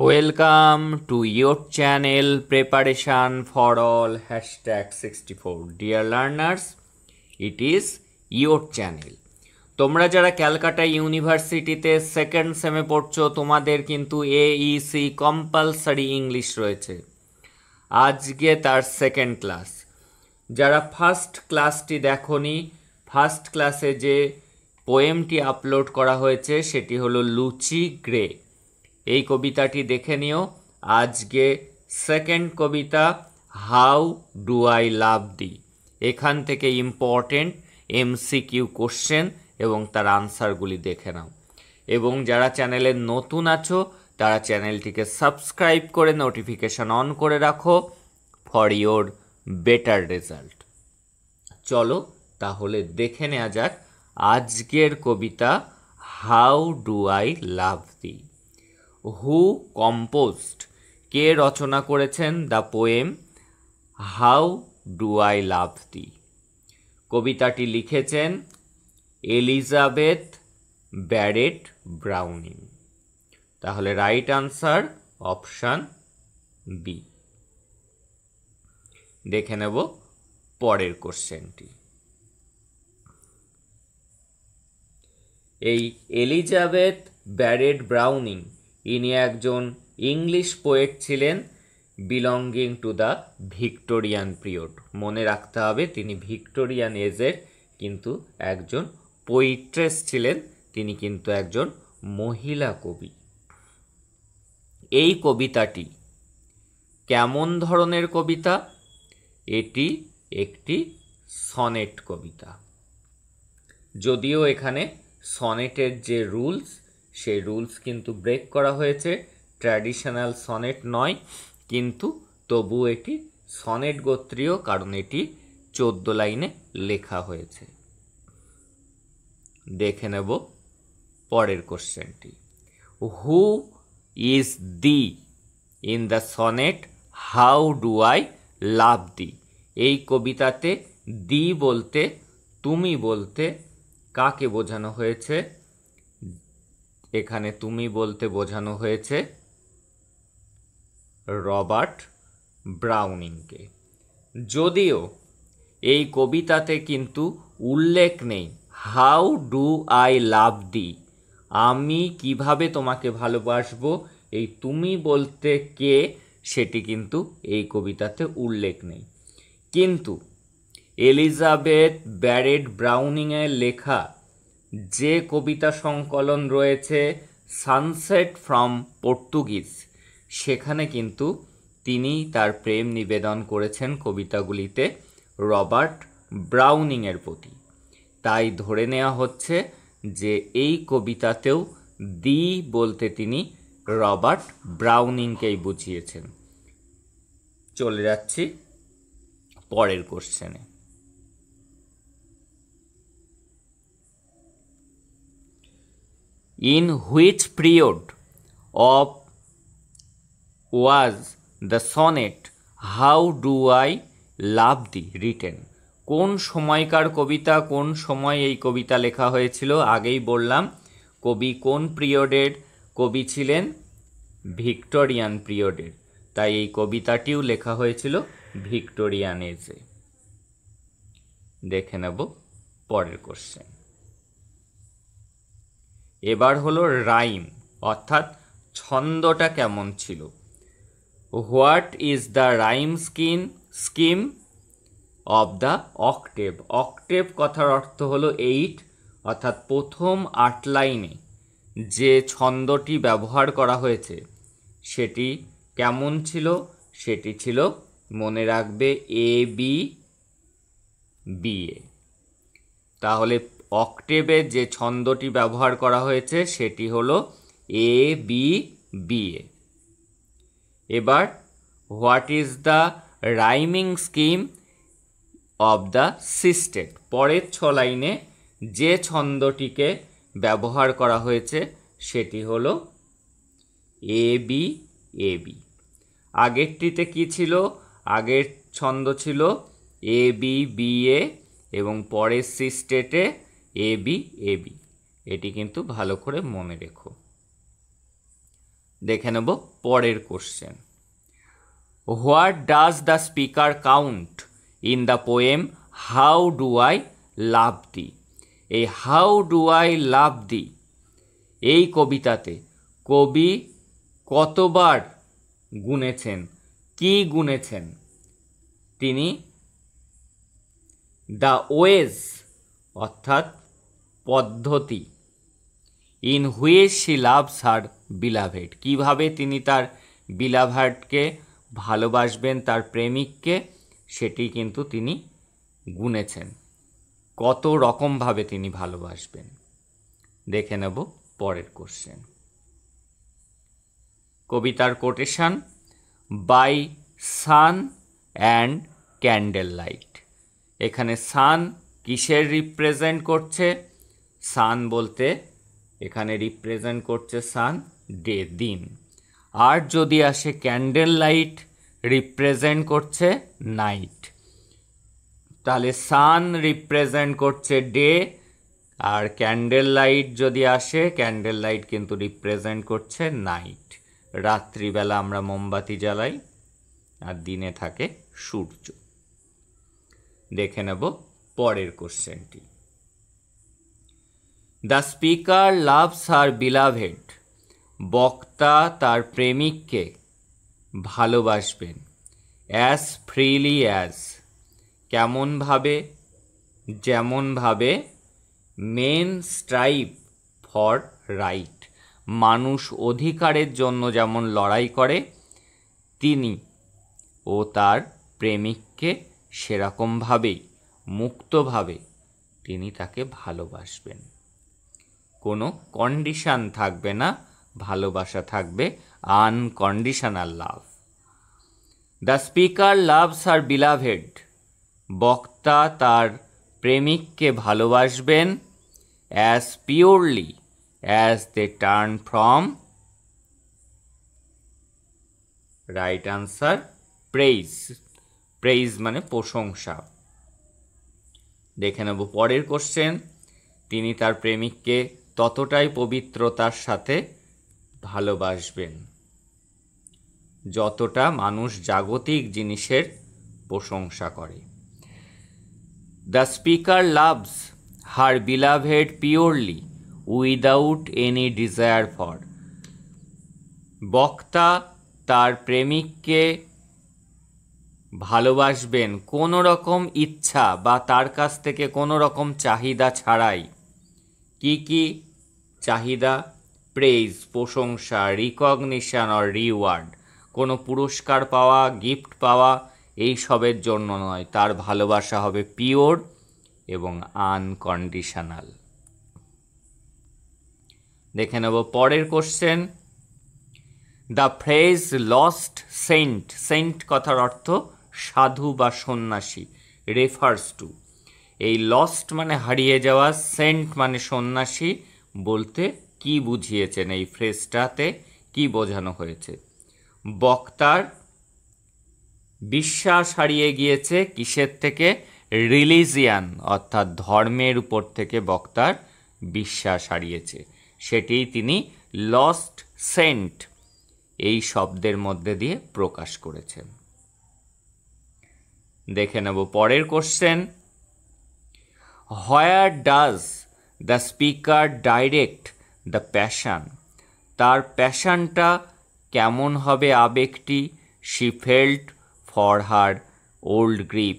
Welcome to your channel Preparation for All #64. Dear learners, it is your channel. তোমরা যারা ক্যালকাটা ইউনিভার্সিটিতে second সেমে পড়ছো তোমাদের কিন্তু AEC কম্পালসারি ইংলিশ রয়েছে। আজকে তার সেকেন্ড ক্লাস। যারা ফার্স্ট ক্লাসটি দেখোনি, ফার্স্ট ক্লাসে যে পোয়েমটি আপলোড করা হয়েছে সেটি হলো লুচি গ্রে। এই কবিতাটি দেখে নিও। আজকে সেকেন্ড কবিতা how do I love thee. এখান থেকে ইম্পর্টেন্ট MCQ কোশ্চেন এবং তার আনসারগুলি দেখে নাও। এবং যারা চ্যানেলে নতুন আছো তারা চ্যানেলটিকে সাবস্ক্রাইব করে নোটিফিকেশন অন করে রাখো ফর ইয়োর বেটার রেজাল্ট। চলো তাহলে দেখে নেওয়া যাক আজকের কবিতা how do I love thee. Who composed, কে রচনা করেছেন the poem how do I love thee. কবিতাটি লিখেছেন এলিজাবেথ ব্যারেট ব্রাউনিং। তাহলে রাইট আনসার অপশান বি। দেখে নেব পরের কোশ্চেনটি। এই এলিজাবেথ ব্যারেট ব্রাউনিং ইনি একজন ইংলিশ পোয়েট ছিলেন belonging to the Victorian period. মনে রাখতে হবে তিনি ভিক্টোরিয়ান এজের কিন্তু একজন পোয়েট্রেস ছিলেন, তিনি কিন্তু একজন মহিলা কবি। এই কবিতাটি কেমন ধরনের কবিতা? এটি একটি সনেট কবিতা। যদিও এখানে সনেটের যে রুলস সেই রুলস কিন্তু ব্রেক করা হয়েছে, ট্র্যাডিশনাল সনেট নয়, কিন্তু তবু এটি সনেট গোত্রীয়, কারণ এটি 14 লাইনে লেখা হয়েছে। দেখে নেব পরের কোশ্চেনটি। Who is thee in the sonnet how do I love thee. এই কবিতাতে দি বলতে, তুমি বলতে কাকে বোঝানো হয়েছে? এখানে তুমি বলতে বোঝানো হয়েছে রবার্ট ব্রাউনিংকে। যদিও এই কবিতাতে কিন্তু উল্লেখ নেই হাউ ডু আই লাভ দি, আমি কিভাবে তোমাকে ভালোবাসবো, এই তুমি বলতে কে সেটি কিন্তু এই কবিতাতে উল্লেখ নেই। কিন্তু এলিজাবেথ ব্যারেট ব্রাউনিংয়ের লেখা যে কবিতা সংকলন রয়েছে সানসেট ফ্রম পর্তুগিজ, সেখানে কিন্তু তিনি তার প্রেম নিবেদন করেছেন কবিতাগুলিতে রবার্ট ব্রাউনিংয়ের প্রতি। তাই ধরে নেওয়া হচ্ছে যে এই কবিতাতেও দি বলতে তিনি রবার্ট ব্রাউনিংকেই বুঝিয়েছেন। চলে যাচ্ছি পরের কোশ্চেনে। In which period of was the sonnet How Do I Love Thee written? কোন সময়কার কবিতা, কোন সময় এই কবিতা লেখা হয়েছিল? আগেই বললাম কবি কোন পিরিয়ডের কবি ছিলেন, ভিক্টোরিয়ান পিরিয়ডের, তাই এই কবিতাটিও লেখা হয়েছিল ভিক্টোরিয়ান এজে। দেখে নেব পরের কোশ্চেন। এবার হলো রাইম, অর্থাৎ ছন্দটা কেমন ছিল। What is the rhyme scheme of the octave. Octave কথার অর্থ হলো 8, অর্থাৎ প্রথম 8 লাইনে যে ছন্দটি ব্যবহার করা হয়েছে সেটি কেমন ছিল? সেটি ছিল, মনে রাখবে, ABBA। তাহলে অক্টেভে যে ছন্দটি ব্যবহার করা হয়েছে সেটি হলো ABBA। এবার what is the rhyming scheme of the sestet. পরের 6 লাইনে যে ছন্দটিকে ব্যবহার করা হয়েছে সেটি হলো ABAB। আগেরটিতে কি ছিল? আগের ছন্দ ছিল ABBA এবং পরের সিস্টেটে ABAB। এটি কিন্তু ভালো করে মনে রেখো। দেখে নেব পরের question. What does the speaker count in the poem how do I love thee? এই how do I love thee এই কবিতাতে কবি কতবার গুনেছেন, কি গুনেছেন? তিনি দ্য ওয়েজ অর্থাৎ পদ্ধতি, in which she loves her beloved, কীভাবে তিনি তার বিলাভেডকে ভালোবাসবেন, তার প্রেমিককে, সেটি কিন্তু তিনি গুনেছেন। কত রকমভাবে তিনি ভালোবাসবেন। দেখে নেব পরের কোশ্চেন। কবিতার quotation, by sun and candlelight. এখানে সান কিসের রিপ্রেজেন্ট করছে? সান বলতে এখানে রিপ্রেজেন্ট করছে সান ডে, দিন। আর যদি আসে ক্যান্ডেল লাইট রিপ্রেজেন্ট করছে নাইট। তাহলে সান রিপ্রেজেন্ট করছে ডে, আর ক্যান্ডেল লাইট যদি আসে, ক্যান্ডেল লাইট কিন্তু রিপ্রেজেন্ট করছে নাইট। রাত্রিবেলা আমরা মোমবাতি জ্বালাই আর দিনে থাকে সূর্য। দেখে নেব পরের কোশ্চেনটি। The speaker loves her beloved, বক্তা তার প্রেমিককে ভালোবাসবেন, অ্যাজ ফ্রিলি অ্যাজ, কেমনভাবে? যেমনভাবে মেন স্ট্রাইভ ফর রাইট, মানুষ অধিকারের জন্য যেমন লড়াই করে, তিনি ও তার প্রেমিককে সেরকমভাবেই মুক্তভাবে তিনি তাকে ভালোবাসবেন। কোনো কন্ডিশন থাকবে না, ভালোবাসা থাকবে unconditional love. The speaker loves her beloved, বক্তা তার প্রেমিককে ভালোবাসবেন, as purely as they turn from, right answer praise. Praise মানে প্রশংসা। দেখে নেব পরের কোশ্চেন। তিনি তার প্রেমিককে ততটাই পবিত্রতার সাথে ভালোবাসবেন যতটা মানুষ জাগতিক জিনিসের প্রশংসা করে। The speaker loves her beloved purely without any desire for, বক্তা তার প্রেমিককে ভালোবাসবেন কোনো রকম ইচ্ছা বা তার কাছ থেকে কোনো রকম চাহিদা ছাড়াই। কি কি চাহিদা? প্রেইজ প্রশংসা, রিকগনিশন অর রিওয়ার্ড, কোনো পুরস্কার পাওয়া, গিফট পাওয়া, এই সবের জন্য নয়। তার ভালোবাসা হবে পিওর এবং আনকন্ডিশনাল। দেখে নেব পরের question. The phrase lost saint, saint কথার অর্থ সাধু বা সন্ন্যাসী, রেফার্স টু, এই লস্ট মানে হারিয়ে যাওয়া, সেন্ট মানে সন্ন্যাসী বলতে কি বুঝিয়েছেন? এই ফ্রেজটাতে কি বোঝানো হয়েছে? বক্তার বিশ্বাস হারিয়ে গিয়েছে কিসের থেকে? রিলিজিয়ান অর্থাৎ ধর্মের উপর থেকে বক্তার বিশ্বাস হারিয়েছে, সেটিই তিনি লস্ট সেন্ট এই শব্দের মধ্যে দিয়ে প্রকাশ করেছেন। দেখে নেব পরের question. Where does the speaker direct the passion, তার প্যাশনটা কেমন হবে? আবেগটি she felt for her old grief,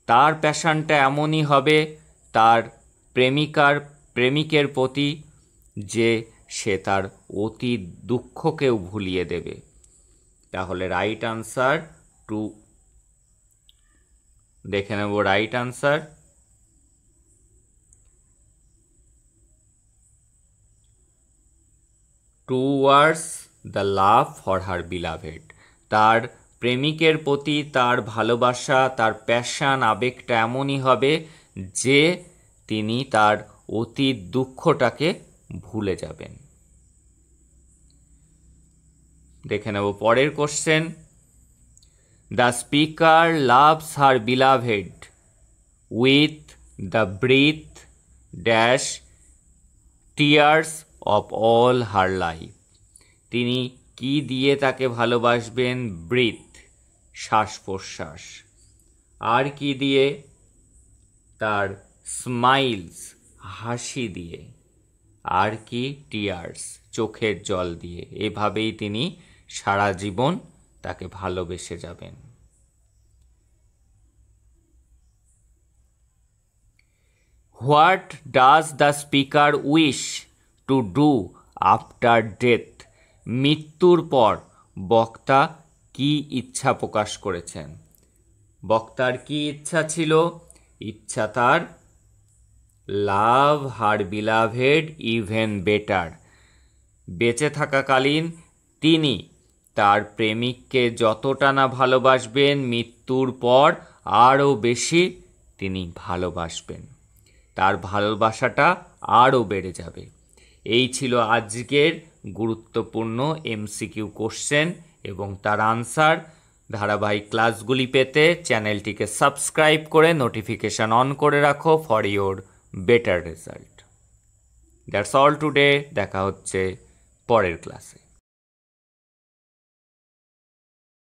তার প্যাশনটা এমনই হবে তার প্রেমিকের প্রতি যে সে তার অতীত দুঃখকেও ভুলিয়ে দেবে। তাহলে রাইট আনসার টু। দেখে নেব right answer towards the love for her beloved, তার প্রেমিকের প্রতি তার ভালোবাসা, তার প্যাশন, আবেগটা এমনই হবে যে তিনি তার অতীত দুঃখটাকে ভুলে যাবেন। দেখে নেব পরের question. The speaker loves her beloved with the breath dash tears of all her life, তিনি কি দিয়ে তাকে ভালোবাসবেন? ব্রিথ, শ্বাস প্রশ্বাস। আর কি দিয়ে? তার স্মাইলস, হাসি দিয়ে। আর কি? টিয়ার্স, চোখের জল দিয়ে। এভাবেই তিনি সারা জীবন তাকে ভালোবেসে যাবেন। What does the speaker wish to do after death? মৃত্যুর পর বক্তা কি ইচ্ছা প্রকাশ করেছেন? বক্তার কি ইচ্ছা ছিল? ইচ্ছা তার লাভ হার বিলাভেড ইভেন বেটার। বেঁচে থাকাকালীন তিনি তার প্রেমিককে যতটা না ভালোবাসবেন, মৃত্যুর পর আরও বেশি তিনি ভালোবাসবেন। তার ভালোবাসাটা আরও বেড়ে যাবে। এই ছিল আজকের গুরুত্বপূর্ণ এমসিকিউ কোশ্চেন এবং তার আনসার। ধারাবাহিক ক্লাসগুলি পেতে চ্যানেলটিকে সাবস্ক্রাইব করে নোটিফিকেশান অন করে রাখো for your better result. That's all today. দেখা হচ্ছে পরের ক্লাসে।